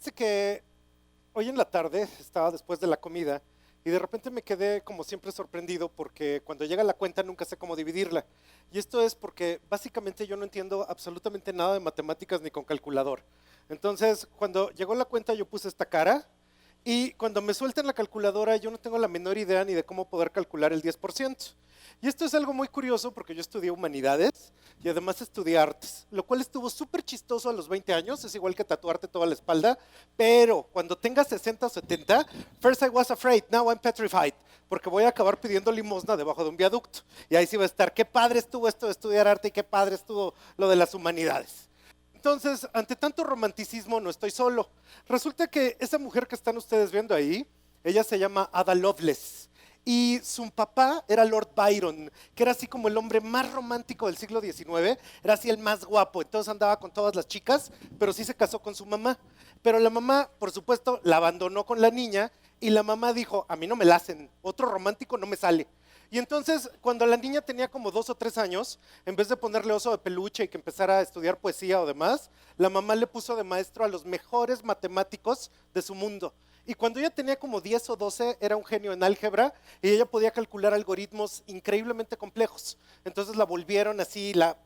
Fíjense que hoy en la tarde estaba después de la comida y de repente me quedé como siempre sorprendido porque cuando llega la cuenta nunca sé cómo dividirla. Y esto es porque básicamente yo no entiendo absolutamente nada de matemáticas ni con calculador. Entonces, cuando llegó la cuenta yo puse esta cara y cuando me sueltan la calculadora yo no tengo la menor idea ni de cómo poder calcular el 10%. Y esto es algo muy curioso porque yo estudié humanidades y además estudié artes, lo cual estuvo súper chistoso a los 20 años, es igual que tatuarte toda la espalda, pero cuando tengas 60 o 70, first I was afraid, now I'm petrified, porque voy a acabar pidiendo limosna debajo de un viaducto. Y ahí sí va a estar, qué padre estuvo esto de estudiar arte y qué padre estuvo lo de las humanidades. Entonces, ante tanto romanticismo, no estoy solo. Resulta que esa mujer que están ustedes viendo ahí, ella se llama Ada Lovelace. Y su papá era Lord Byron, que era así como el hombre más romántico del siglo XIX, era así el más guapo, entonces andaba con todas las chicas, pero sí se casó con su mamá. Pero la mamá, por supuesto, la abandonó con la niña y la mamá dijo, a mí no me la hacen, otro romántico no me sale. Y entonces, cuando la niña tenía como 2 o 3 años, en vez de ponerle oso de peluche y que empezara a estudiar poesía o demás, la mamá le puso de maestro a los mejores matemáticos de su mundo. Y cuando ella tenía como 10 o 12, era un genio en álgebra y ella podía calcular algoritmos increíblemente complejos. Entonces la volvieron así la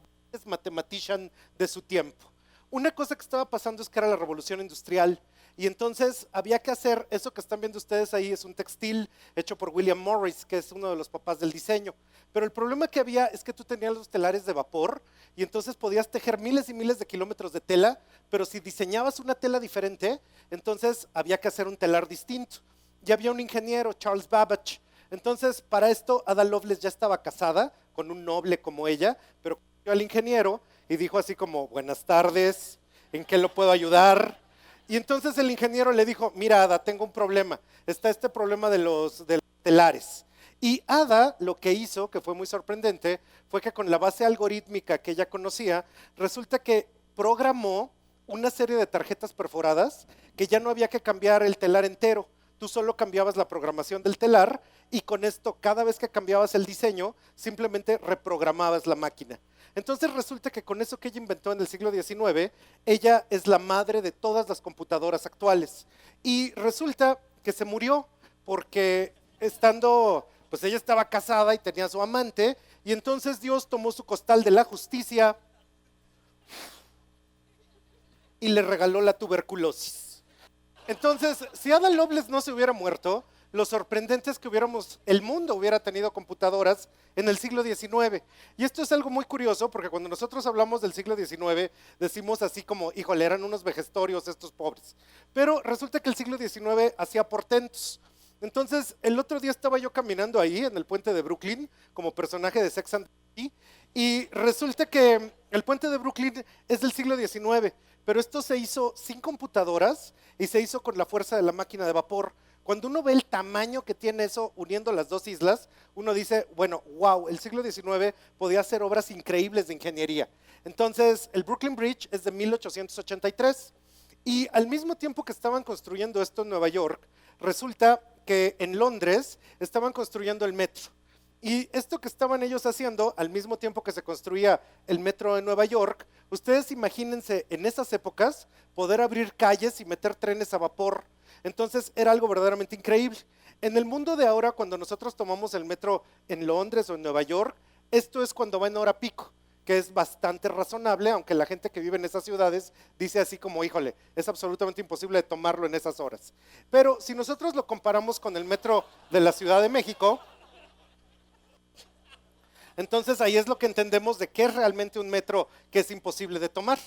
mathematician de su tiempo. Una cosa que estaba pasando es que era la revolución industrial y entonces había que hacer, eso que están viendo ustedes ahí es un textil hecho por William Morris, que es uno de los papás del diseño. Pero el problema que había es que tú tenías los telares de vapor y entonces podías tejer miles y miles de kilómetros de tela, pero si diseñabas una tela diferente, entonces había que hacer un telar distinto. Y había un ingeniero, Charles Babbage. Entonces, para esto, Ada Lovelace ya estaba casada con un noble como ella, pero conoció al ingeniero y dijo así como, buenas tardes, ¿en qué lo puedo ayudar? Y entonces el ingeniero le dijo, mira Ada, tengo un problema, está este problema de los telares. Y Ada lo que hizo, que fue muy sorprendente, fue que con la base algorítmica que ella conocía, resulta que programó una serie de tarjetas perforadas que ya no había que cambiar el telar entero, tú solo cambiabas la programación del telar y con esto cada vez que cambiabas el diseño simplemente reprogramabas la máquina. Entonces resulta que con eso que ella inventó en el siglo XIX, ella es la madre de todas las computadoras actuales. Y resulta que se murió porque pues ella estaba casada y tenía a su amante, y entonces Dios tomó su costal de la justicia y le regaló la tuberculosis. Entonces, si Ada Lovelace no se hubiera muerto, lo sorprendente es que el mundo hubiera tenido computadoras en el siglo XIX. Y esto es algo muy curioso porque cuando nosotros hablamos del siglo XIX decimos así como, híjole, eran unos vejestorios estos pobres. Pero resulta que el siglo XIX hacía portentos. Entonces, el otro día estaba yo caminando ahí en el puente de Brooklyn como personaje de Sex and the City y resulta que el puente de Brooklyn es del siglo XIX, pero esto se hizo sin computadoras y se hizo con la fuerza de la máquina de vapor. Cuando uno ve el tamaño que tiene eso uniendo las dos islas, uno dice, bueno, wow, el siglo XIX podía hacer obras increíbles de ingeniería. Entonces, el Brooklyn Bridge es de 1883 y al mismo tiempo que estaban construyendo esto en Nueva York, resulta que en Londres estaban construyendo el metro. Y esto que estaban ellos haciendo, al mismo tiempo que se construía el metro de Nueva York, ustedes imagínense en esas épocas poder abrir calles y meter trenes a vapor. Entonces era algo verdaderamente increíble. En el mundo de ahora, cuando nosotros tomamos el metro en Londres o en Nueva York, esto es cuando va en hora pico, que es bastante razonable, aunque la gente que vive en esas ciudades dice así como, híjole, es absolutamente imposible tomarlo en esas horas. Pero si nosotros lo comparamos con el metro de la Ciudad de México, entonces ahí es lo que entendemos de qué es realmente un metro que es imposible de tomar.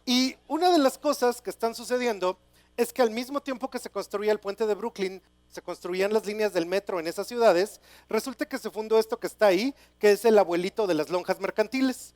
Y una de las cosas que están sucediendo es que al mismo tiempo que se construía el puente de Brooklyn, se construían las líneas del metro en esas ciudades, resulta que se fundó esto que está ahí, que es el abuelito de las lonjas mercantiles.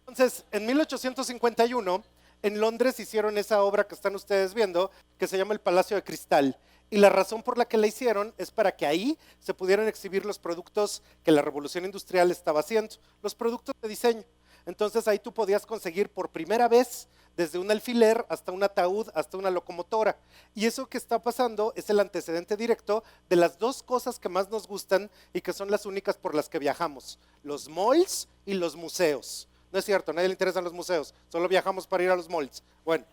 Entonces, en 1851, en Londres hicieron esa obra que están ustedes viendo, que se llama el Palacio de Cristal. Y la razón por la que la hicieron es para que ahí se pudieran exhibir los productos que la revolución industrial estaba haciendo, los productos de diseño. Entonces ahí tú podías conseguir por primera vez desde un alfiler hasta un ataúd, hasta una locomotora. Y eso que está pasando es el antecedente directo de las dos cosas que más nos gustan y que son las únicas por las que viajamos, los malls y los museos. No es cierto, a nadie le interesan los museos, solo viajamos para ir a los malls. Bueno,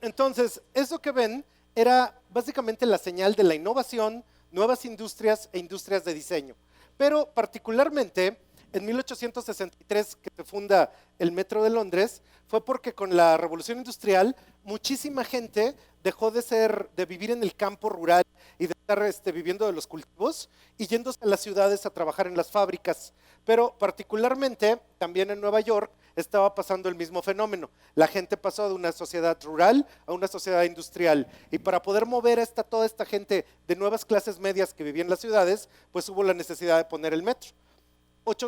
entonces eso que ven era básicamente la señal de la innovación, nuevas industrias e industrias de diseño. Pero particularmente en 1863, que se funda el Metro de Londres, fue porque con la Revolución Industrial muchísima gente dejó de vivir en el campo rural y de estar viviendo de los cultivos y yéndose a las ciudades a trabajar en las fábricas. Pero particularmente también en Nueva York estaba pasando el mismo fenómeno. La gente pasó de una sociedad rural a una sociedad industrial. Y para poder mover a toda esta gente de nuevas clases medias que vivía en las ciudades, pues hubo la necesidad de poner el metro.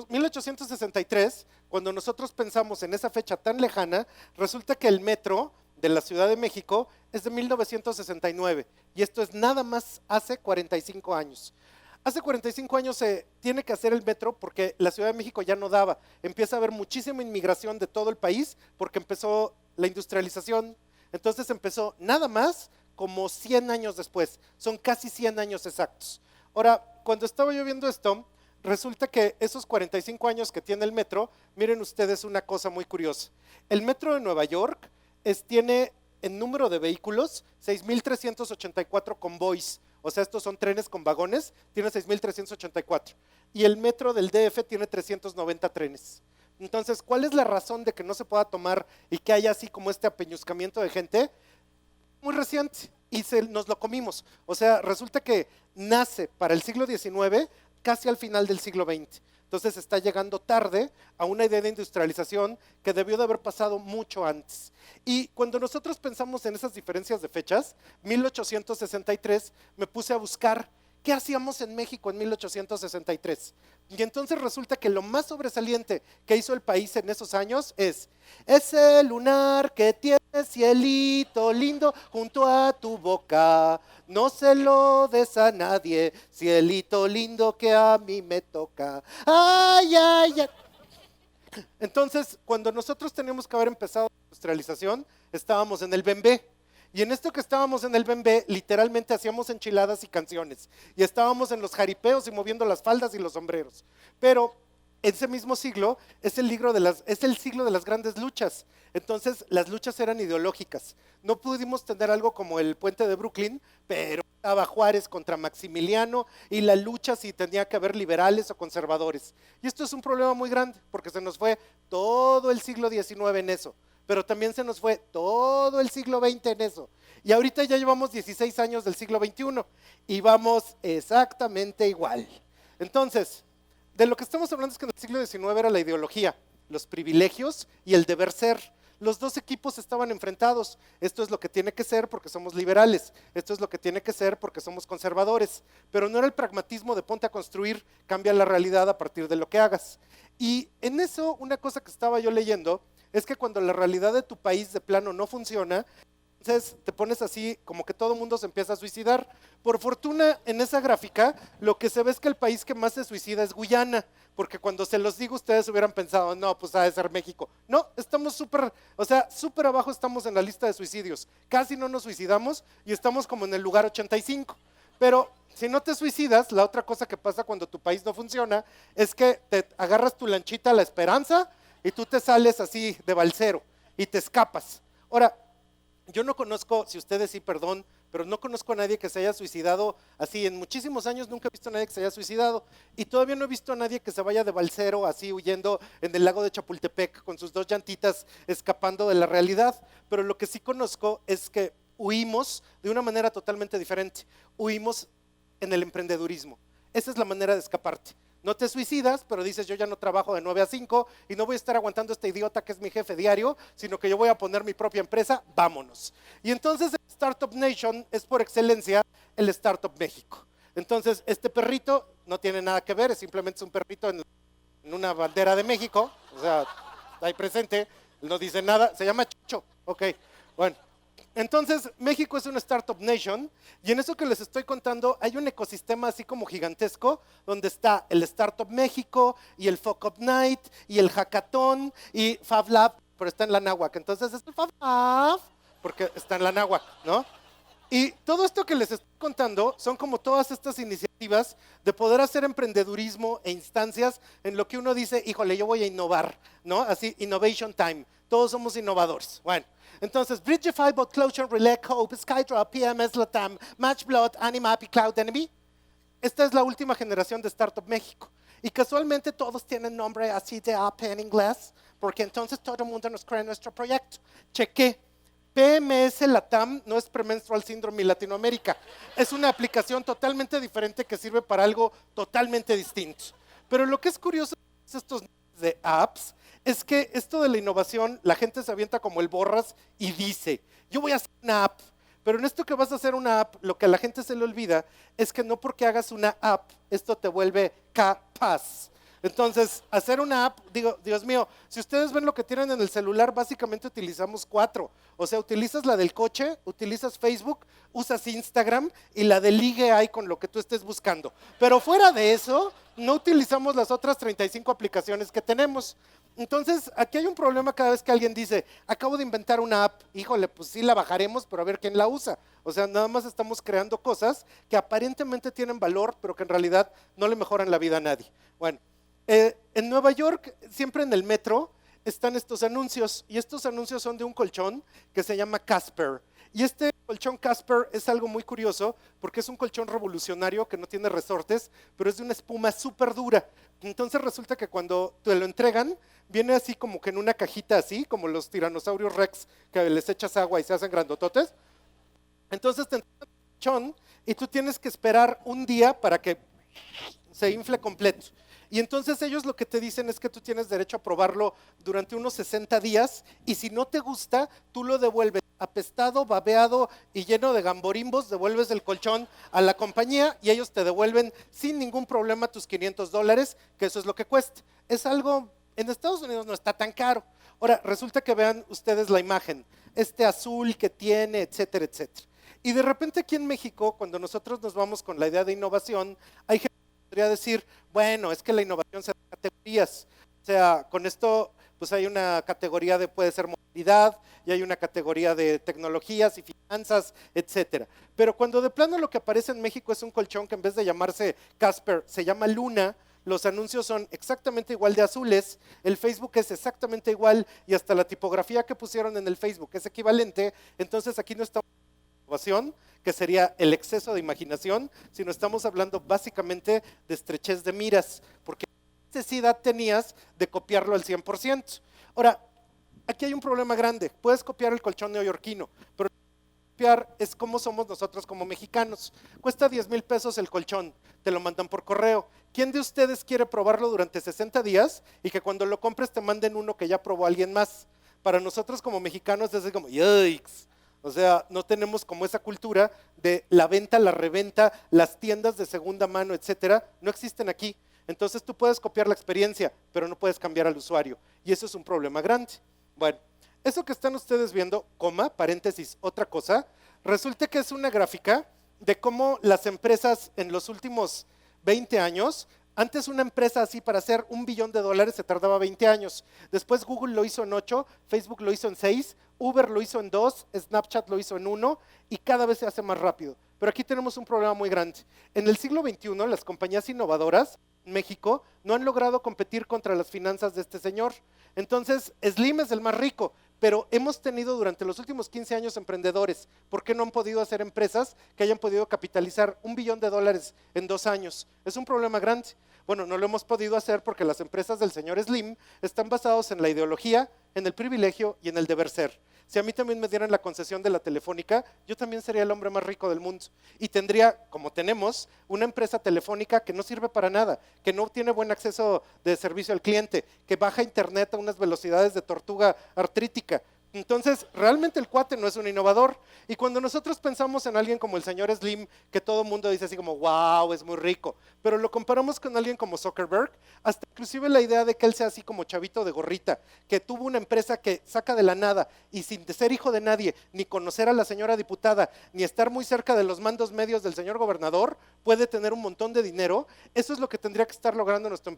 1863, cuando nosotros pensamos en esa fecha tan lejana, resulta que el metro de la Ciudad de México es de 1969 y esto es nada más hace 45 años. Hace 45 años se tiene que hacer el metro porque la Ciudad de México ya no daba. Empieza a haber muchísima inmigración de todo el país porque empezó la industrialización. Entonces empezó nada más como 100 años después. Son casi 100 años exactos. Ahora, cuando estaba yo viendo esto, resulta que esos 45 años que tiene el metro, miren ustedes una cosa muy curiosa. El metro de Nueva York tiene en número de vehículos 6,384 convoys. O sea, estos son trenes con vagones, tiene 6,384. Y el metro del DF tiene 390 trenes. Entonces, ¿cuál es la razón de que no se pueda tomar y que haya así como este apeñuscamiento de gente? Muy reciente, y nos lo comimos. O sea, resulta que nace para el siglo XIX casi al final del siglo XX. Entonces está llegando tarde a una idea de industrialización que debió de haber pasado mucho antes. Y cuando nosotros pensamos en esas diferencias de fechas, 1863, me puse a buscar qué hacíamos en México en 1863. Y entonces resulta que lo más sobresaliente que hizo el país en esos años es ese lunar que tiene cielito lindo junto a tu boca, no se lo des a nadie, cielito lindo que a mí me toca. Ay, ay, ay. Entonces, cuando nosotros teníamos que haber empezado la industrialización, estábamos en el Bembé. Y en esto que estábamos en el Bembé, literalmente hacíamos enchiladas y canciones. Y estábamos en los jaripeos y moviendo las faldas y los sombreros. Pero ese mismo siglo es el siglo de las grandes luchas. Entonces, las luchas eran ideológicas. No pudimos tener algo como el puente de Brooklyn, pero estaba Juárez contra Maximiliano y la lucha si tenía que haber liberales o conservadores. Y esto es un problema muy grande, porque se nos fue todo el siglo XIX en eso. Pero también se nos fue todo el siglo XX en eso. Y ahorita ya llevamos 16 años del siglo XXI y vamos exactamente igual. Entonces, de lo que estamos hablando es que en el siglo XIX era la ideología, los privilegios y el deber ser. Los dos equipos estaban enfrentados. Esto es lo que tiene que ser porque somos liberales. Esto es lo que tiene que ser porque somos conservadores. Pero no era el pragmatismo de ponte a construir, cambia la realidad a partir de lo que hagas. Y en eso, una cosa que estaba yo leyendo es que cuando la realidad de tu país de plano no funciona, entonces te pones así como que todo el mundo se empieza a suicidar. Por fortuna, en esa gráfica, lo que se ve es que el país que más se suicida es Guyana, porque cuando se los digo ustedes hubieran pensado, no, pues ha de ser México. No, estamos súper abajo estamos en la lista de suicidios. Casi no nos suicidamos y estamos como en el lugar 85. Pero si no te suicidas, la otra cosa que pasa cuando tu país no funciona es que te agarras tu lanchita a La Esperanza y tú te sales así de balsero y te escapas. Ahora, yo no conozco, si ustedes sí, perdón, pero no conozco a nadie que se haya suicidado así. En muchísimos años nunca he visto a nadie que se haya suicidado y todavía no he visto a nadie que se vaya de balsero así huyendo en el lago de Chapultepec con sus dos llantitas escapando de la realidad. Pero lo que sí conozco es que huimos de una manera totalmente diferente. Huimos en el emprendedurismo. Esa es la manera de escaparte. No te suicidas, pero dices yo ya no trabajo de 9 a 5 y no voy a estar aguantando a este idiota que es mi jefe diario, sino que yo voy a poner mi propia empresa, vámonos. Y entonces el Startup Nation es por excelencia el Startup México. Entonces este perrito no tiene nada que ver, es simplemente un perrito en una bandera de México, o sea, está ahí presente, no dice nada, se llama Chucho, ok, bueno. Entonces, México es una Startup Nation y en eso que les estoy contando hay un ecosistema así como gigantesco donde está el Startup México y el Fuck Up Night y el Hackathon y Fab Lab, pero está en la náhuatl, entonces es el Fab Lab porque está en la náhuatl, ¿no? Y todo esto que les estoy contando son como todas estas iniciativas de poder hacer emprendedurismo e instancias en lo que uno dice, híjole, yo voy a innovar, ¿no? Así, innovation time, todos somos innovadores. Bueno, entonces, Bridgify, Botclosure, Relay, Cope, Skydrop, PMS, Latam, Matchblood, Animap y Cloud Enemy. Esta es la última generación de Startup México. Y casualmente todos tienen nombre así de app en inglés, porque entonces todo el mundo nos cree nuestro proyecto. Chequé. PMS Latam no es Premenstrual Syndrome Latinoamérica. Es una aplicación totalmente diferente que sirve para algo totalmente distinto. Pero lo que es curioso de estos de apps es que esto de la innovación, la gente se avienta como el borras y dice, yo voy a hacer una app. Pero en esto que vas a hacer una app, lo que a la gente se le olvida es que no porque hagas una app, esto te vuelve capaz. Entonces, hacer una app, digo, Dios mío, si ustedes ven lo que tienen en el celular, básicamente utilizamos 4. O sea, utilizas la del coche, utilizas Facebook, usas Instagram y la de ligue hay con lo que tú estés buscando. Pero fuera de eso, no utilizamos las otras 35 aplicaciones que tenemos. Entonces, aquí hay un problema cada vez que alguien dice, acabo de inventar una app, híjole, pues sí la bajaremos, pero a ver quién la usa. O sea, nada más estamos creando cosas que aparentemente tienen valor, pero que en realidad no le mejoran la vida a nadie. Bueno. En Nueva York, siempre en el metro, están estos anuncios, y estos anuncios son de un colchón que se llama Casper. Y este colchón Casper es algo muy curioso, porque es un colchón revolucionario que no tiene resortes, pero es de una espuma súper dura. Entonces resulta que cuando te lo entregan, viene así como que en una cajita así, como los tiranosaurios Rex, que les echas agua y se hacen grandototes. Entonces te entregan el colchón y tú tienes que esperar un día para que se infle completo. Y entonces ellos lo que te dicen es que tú tienes derecho a probarlo durante unos 60 días y si no te gusta, tú lo devuelves apestado, babeado y lleno de gamborimbos, devuelves el colchón a la compañía y ellos te devuelven sin ningún problema tus $500, que eso es lo que cuesta. Es algo, en Estados Unidos no está tan caro. Ahora, resulta que vean ustedes la imagen, este azul que tiene, etcétera, etcétera. Y de repente aquí en México, cuando nosotros nos vamos con la idea de innovación, hay gente podría decir, bueno, es que la innovación se da en categorías. O sea, con esto, pues hay una categoría de puede ser movilidad, y hay una categoría de tecnologías y finanzas, etcétera. Pero cuando de plano lo que aparece en México es un colchón que en vez de llamarse Casper, se llama Luna, los anuncios son exactamente igual de azules, el Facebook es exactamente igual, y hasta la tipografía que pusieron en el Facebook es equivalente, entonces aquí no estamos innovación, que sería el exceso de imaginación, sino estamos hablando básicamente de estrechez de miras, porque ¿qué necesidad tenías de copiarlo al 100%? Ahora, aquí hay un problema grande, puedes copiar el colchón neoyorquino, pero copiar es como somos nosotros como mexicanos, cuesta 10,000 pesos el colchón, te lo mandan por correo. ¿Quién de ustedes quiere probarlo durante 60 días y que cuando lo compres te manden uno que ya probó alguien más? Para nosotros como mexicanos es como, yikes. O sea, no tenemos como esa cultura de la venta, la reventa, las tiendas de segunda mano, etcétera, no existen aquí. Entonces tú puedes copiar la experiencia, pero no puedes cambiar al usuario. Y eso es un problema grande. Bueno, eso que están ustedes viendo, coma, paréntesis, otra cosa, resulta que es una gráfica de cómo las empresas en los últimos 20 años, antes una empresa así para hacer $1 billón se tardaba 20 años. Después Google lo hizo en 8, Facebook lo hizo en 6, Uber lo hizo en 2, Snapchat lo hizo en 1 y cada vez se hace más rápido. Pero aquí tenemos un problema muy grande. En el siglo XXI las compañías innovadoras en México no han logrado competir contra las finanzas de este señor. Entonces Slim es el más rico, pero hemos tenido durante los últimos 15 años emprendedores. ¿Por qué no han podido hacer empresas que hayan podido capitalizar $1 billón en 2 años? Es un problema grande. Bueno, no lo hemos podido hacer porque las empresas del señor Slim están basadas en la ideología, en el privilegio y en el deber ser. Si a mí también me dieran la concesión de la telefónica, yo también sería el hombre más rico del mundo. Y tendría, como tenemos, una empresa telefónica que no sirve para nada, que no tiene buen acceso de servicio al cliente, que baja internet a unas velocidades de tortuga artrítica. Entonces, realmente el cuate no es un innovador. Y cuando nosotros pensamos en alguien como el señor Slim, que todo el mundo dice así como, wow, es muy rico, pero lo comparamos con alguien como Zuckerberg, hasta inclusive la idea de que él sea así como chavito de gorrita, que tuvo una empresa que saca de la nada y sin ser hijo de nadie, ni conocer a la señora diputada, ni estar muy cerca de los mandos medios del señor gobernador, puede tener un montón de dinero. Eso es lo que tendría que estar logrando nuestro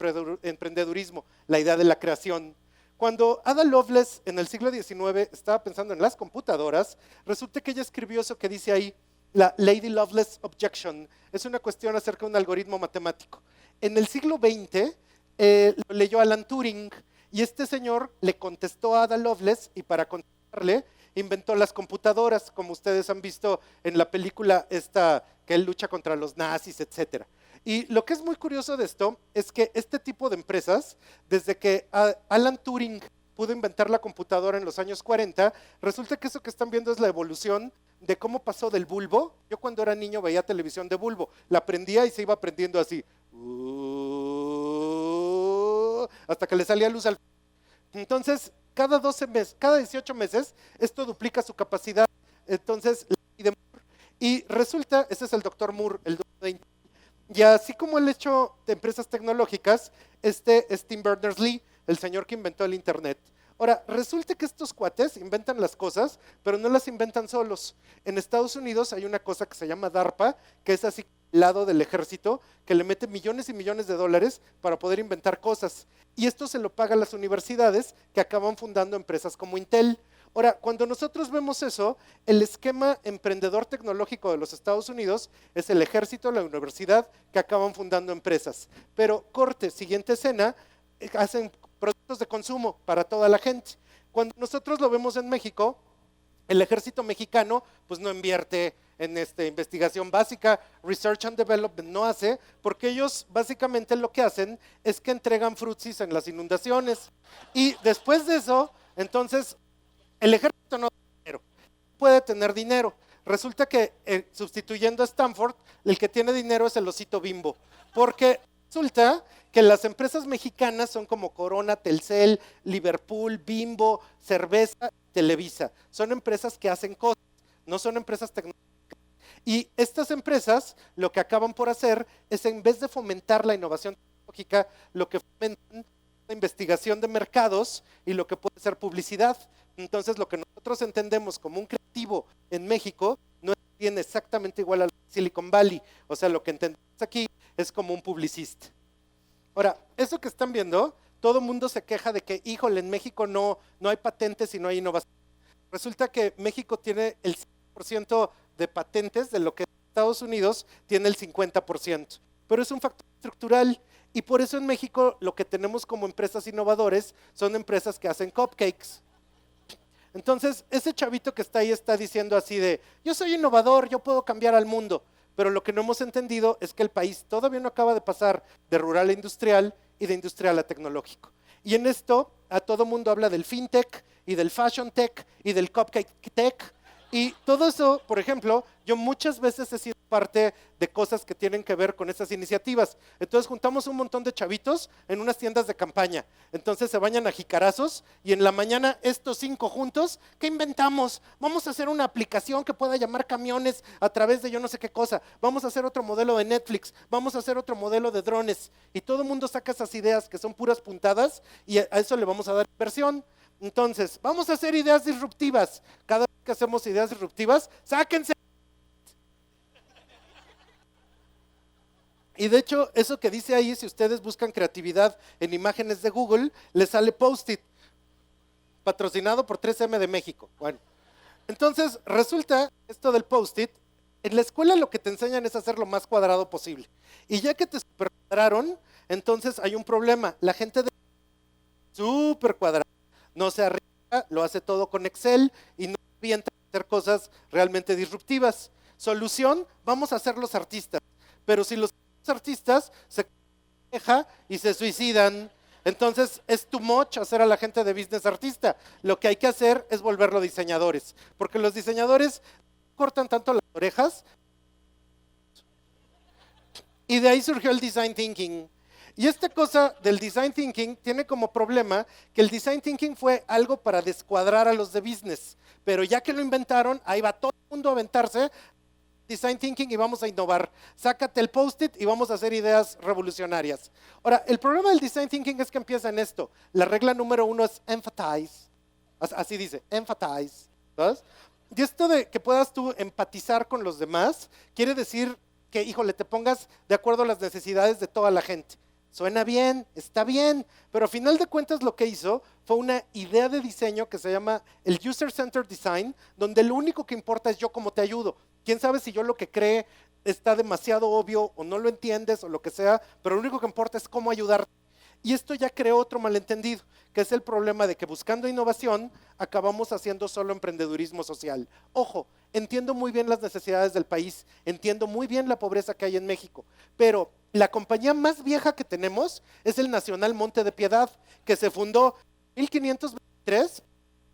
emprendedurismo, la idea de la creación. Cuando Ada Lovelace en el siglo XIX estaba pensando en las computadoras, resulta que ella escribió eso que dice ahí, la Lady Lovelace Objection. Es una cuestión acerca de un algoritmo matemático. En el siglo XX lo leyó Alan Turing y este señor le contestó a Ada Lovelace y para contestarle inventó las computadoras, como ustedes han visto en la película esta que él lucha contra los nazis, etcétera. Y lo que es muy curioso de esto es que este tipo de empresas, desde que Alan Turing pudo inventar la computadora en los años 40, resulta que eso que están viendo es la evolución de cómo pasó del bulbo. Yo cuando era niño veía televisión de bulbo, la prendía y se iba aprendiendo así, hasta que le salía luz al... Entonces, cada 12 meses, cada 18 meses, esto duplica su capacidad. Entonces, y resulta, ese es el doctor Moore, el dueño de Intel. Y así como el hecho de empresas tecnológicas, este es Tim Berners-Lee, el señor que inventó el Internet. Ahora, resulta que estos cuates inventan las cosas, pero no las inventan solos. En Estados Unidos hay una cosa que se llama DARPA, que es así lado del ejército, que le mete millones y millones de dólares para poder inventar cosas. Y esto se lo pagan las universidades que acaban fundando empresas como Intel. Ahora, cuando nosotros vemos eso, el esquema emprendedor tecnológico de los Estados Unidos es el ejército, la universidad, que acaban fundando empresas. Pero corte, siguiente escena, hacen productos de consumo para toda la gente. Cuando nosotros lo vemos en México, el ejército mexicano pues no invierte en investigación básica, research and development no hace, porque ellos básicamente lo que hacen es que entregan frutsis en las inundaciones. Y después de eso, entonces, el ejército no tiene dinero, puede tener dinero. Resulta que sustituyendo a Stanford, el que tiene dinero es el osito Bimbo, porque resulta que las empresas mexicanas son como Corona, Telcel, Liverpool, Bimbo, Cerveza, Televisa. Son empresas que hacen cosas, no son empresas tecnológicas. Y estas empresas lo que acaban por hacer es, en vez de fomentar la innovación tecnológica, lo que fomentan es la investigación de mercados y lo que puede ser publicidad. Entonces, lo que nosotros entendemos como un creativo en México no es bien exactamente igual a Silicon Valley. O sea, lo que entendemos aquí es como un publicista. Ahora, eso que están viendo, todo el mundo se queja de que, híjole, en México no hay patentes y no hay innovación. Resulta que México tiene el 100% de patentes de lo que Estados Unidos tiene el 50%. Pero es un factor estructural y por eso en México lo que tenemos como empresas innovadores son empresas que hacen cupcakes. Entonces, ese chavito que está ahí está diciendo así de, yo soy innovador, yo puedo cambiar al mundo. Pero lo que no hemos entendido es que el país todavía no acaba de pasar de rural a industrial y de industrial a tecnológico. Y en esto, a todo mundo habla del fintech y del fashion tech y del cupcake tech. Y todo eso, por ejemplo, yo muchas veces he sido parte de cosas que tienen que ver con esas iniciativas. Entonces juntamos un montón de chavitos en unas tiendas de campaña. Entonces se bañan a jicarazos y en la mañana estos 5 juntos, ¿qué inventamos? Vamos a hacer una aplicación que pueda llamar camiones a través de yo no sé qué cosa. Vamos a hacer otro modelo de Netflix. Vamos a hacer otro modelo de drones. Y todo el mundo saca esas ideas que son puras puntadas y a eso le vamos a dar inversión. Entonces, vamos a hacer ideas disruptivas. Cada vez que hacemos ideas disruptivas, sáquense. Y de hecho, eso que dice ahí, si ustedes buscan creatividad en imágenes de Google, les sale Post-it, patrocinado por 3M de México. Bueno, entonces resulta esto del Post-it, en la escuela lo que te enseñan es hacer lo más cuadrado posible. Y ya que te supercuadraron, entonces hay un problema. La gente de súper cuadrada no se arriesga, lo hace todo con Excel y no avienta a hacer cosas realmente disruptivas. Solución, vamos a ser los artistas. Pero si los artistas se quejan y se suicidan, entonces es too much hacer a la gente de business artista. Lo que hay que hacer es volverlo diseñadores, porque los diseñadores cortan tanto las orejas. Y de ahí surgió el design thinking. Y esta cosa del design thinking tiene como problema que el design thinking fue algo para descuadrar a los de business, pero ya que lo inventaron, ahí va todo el mundo a aventarse design thinking y vamos a innovar. Sácate el post-it y vamos a hacer ideas revolucionarias. Ahora, el problema del design thinking es que empieza en esto. La regla número 1 es empathize. Así dice, empathize. ¿Sabes? Y esto de que puedas tú empatizar con los demás, quiere decir que, híjole, te pongas de acuerdo a las necesidades de toda la gente. Suena bien, está bien, pero a final de cuentas lo que hizo fue una idea de diseño que se llama el User Centered Design, donde lo único que importa es yo cómo te ayudo. quién sabe si yo lo que cree está demasiado obvio o no lo entiendes o lo que sea, pero lo único que importa es cómo ayudarte. Y esto ya creó otro malentendido, que es el problema de que buscando innovación acabamos haciendo solo emprendedurismo social. Ojo, entiendo muy bien las necesidades del país, entiendo muy bien la pobreza que hay en México, pero la compañía más vieja que tenemos es el Nacional Monte de Piedad, que se fundó en 1523,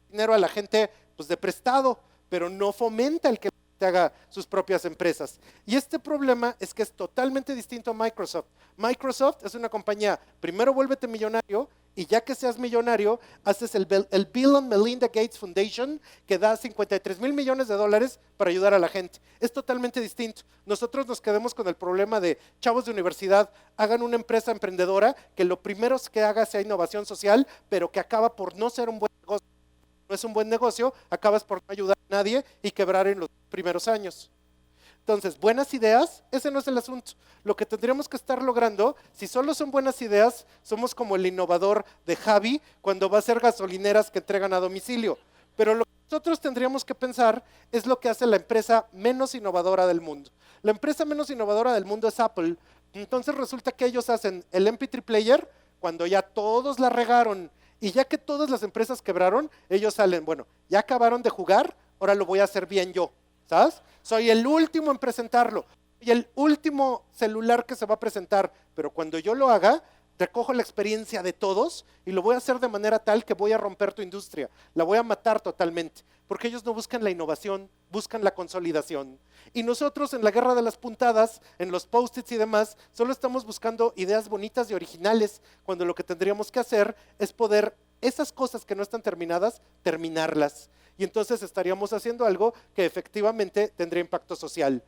dinero a la gente pues de prestado, pero no fomenta el que haga sus propias empresas. Y este problema es que es totalmente distinto a Microsoft. Microsoft es una compañía, primero vuélvete millonario y ya que seas millonario, haces el Bill and Melinda Gates Foundation que da 53 mil millones de dólares para ayudar a la gente. Es totalmente distinto. Nosotros nos quedamos con el problema de chavos de universidad, hagan una empresa emprendedora que lo primero que haga sea innovación social, pero que acaba por no ser un buen negocio. No es un buen negocio, acabas por no ayudar a nadie y quebrar en los primeros años. Entonces, buenas ideas, ese no es el asunto. Lo que tendríamos que estar logrando, si solo son buenas ideas, somos como el innovador de Javi cuando va a hacer gasolineras que entregan a domicilio. Pero lo que nosotros tendríamos que pensar es lo que hace la empresa menos innovadora del mundo. La empresa menos innovadora del mundo es Apple. Entonces resulta que ellos hacen el MP3 player cuando ya todos la regaron. Y ya que todas las empresas quebraron, ellos salen, bueno, ya acabaron de jugar, ahora lo voy a hacer bien yo, ¿sabes? Soy el último en presentarlo, y el último celular que se va a presentar, pero cuando yo lo haga, recojo la experiencia de todos y lo voy a hacer de manera tal que voy a romper tu industria, la voy a matar totalmente, porque ellos no buscan la innovación, buscan la consolidación. Y nosotros en la guerra de las puntadas, en los post-its y demás, solo estamos buscando ideas bonitas y originales, cuando lo que tendríamos que hacer es poder, esas cosas que no están terminadas, terminarlas. Y entonces estaríamos haciendo algo que efectivamente tendría impacto social.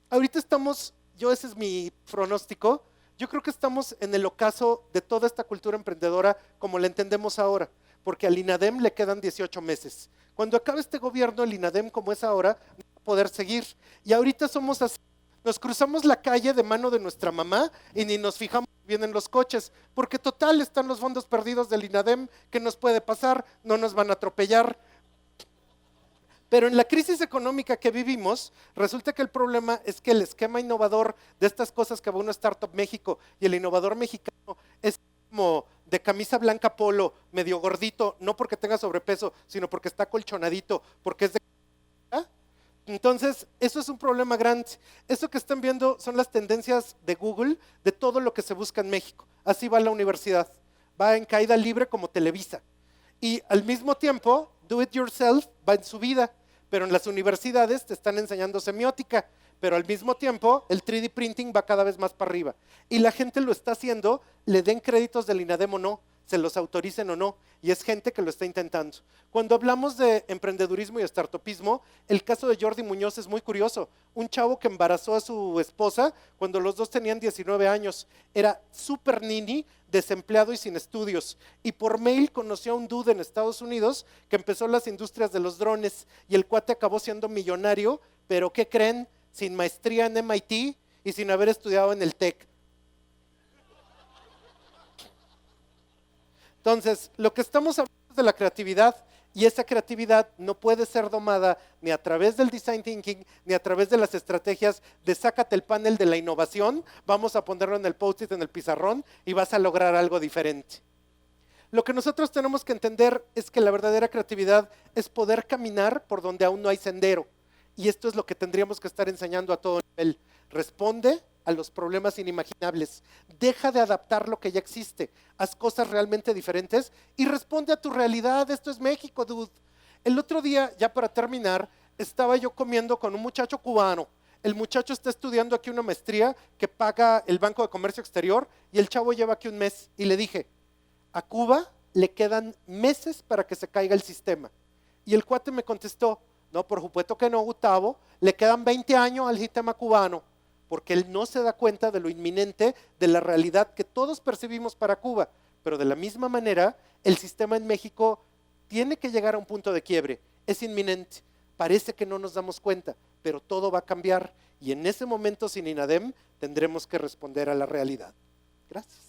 Ahorita estamos, ese es mi pronóstico, yo creo que estamos en el ocaso de toda esta cultura emprendedora como la entendemos ahora, porque al INADEM le quedan 18 meses. Cuando acabe este gobierno, el INADEM como es ahora, no va a poder seguir. Y ahorita somos así, nos cruzamos la calle de mano de nuestra mamá y ni nos fijamos bien en los coches, porque total están los fondos perdidos del INADEM, ¿qué nos puede pasar? No nos van a atropellar. Pero en la crisis económica que vivimos, resulta que el problema es que el esquema innovador de estas cosas que va una Startup México y el innovador mexicano es como de camisa blanca polo, medio gordito, no porque tenga sobrepeso, sino porque está colchonadito, porque es de... ¿Ah? Entonces, eso es un problema grande. Eso que están viendo son las tendencias de Google de todo lo que se busca en México. Así va la universidad, va en caída libre como Televisa. Y al mismo tiempo, do it yourself va en subida, pero en las universidades te están enseñando semiótica, pero al mismo tiempo el 3D printing va cada vez más para arriba. Y la gente lo está haciendo, le den créditos del INADEM o no, se los autoricen o no, y es gente que lo está intentando. Cuando hablamos de emprendedurismo y startupismo, el caso de Jordi Muñoz es muy curioso. Un chavo que embarazó a su esposa cuando los dos tenían 19 años. Era súper nini, desempleado y sin estudios. Y por mail conoció a un dude en Estados Unidos que empezó las industrias de los drones y el cuate acabó siendo millonario, pero ¿qué creen? Sin maestría en MIT y sin haber estudiado en el TEC. Entonces, lo que estamos hablando es de la creatividad y esa creatividad no puede ser domada ni a través del design thinking, ni a través de las estrategias de sácate el panel de la innovación, vamos a ponerlo en el post-it, en el pizarrón y vas a lograr algo diferente. Lo que nosotros tenemos que entender es que la verdadera creatividad es poder caminar por donde aún no hay sendero. Y esto es lo que tendríamos que estar enseñando a todo nivel. Responde a los problemas inimaginables. Deja de adaptar lo que ya existe. Haz cosas realmente diferentes y responde a tu realidad. Esto es México, dude. El otro día, ya para terminar, estaba yo comiendo con un muchacho cubano. El muchacho está estudiando aquí una maestría que paga el Banco de Comercio Exterior y el chavo lleva aquí un mes. Y le dije, a Cuba le quedan meses para que se caiga el sistema. Y el cuate me contestó, no, por supuesto que no, Gustavo, le quedan 20 años al sistema cubano, porque él no se da cuenta de lo inminente de la realidad que todos percibimos para Cuba. Pero de la misma manera, el sistema en México tiene que llegar a un punto de quiebre, es inminente. Parece que no nos damos cuenta, pero todo va a cambiar y en ese momento sin INADEM tendremos que responder a la realidad. Gracias.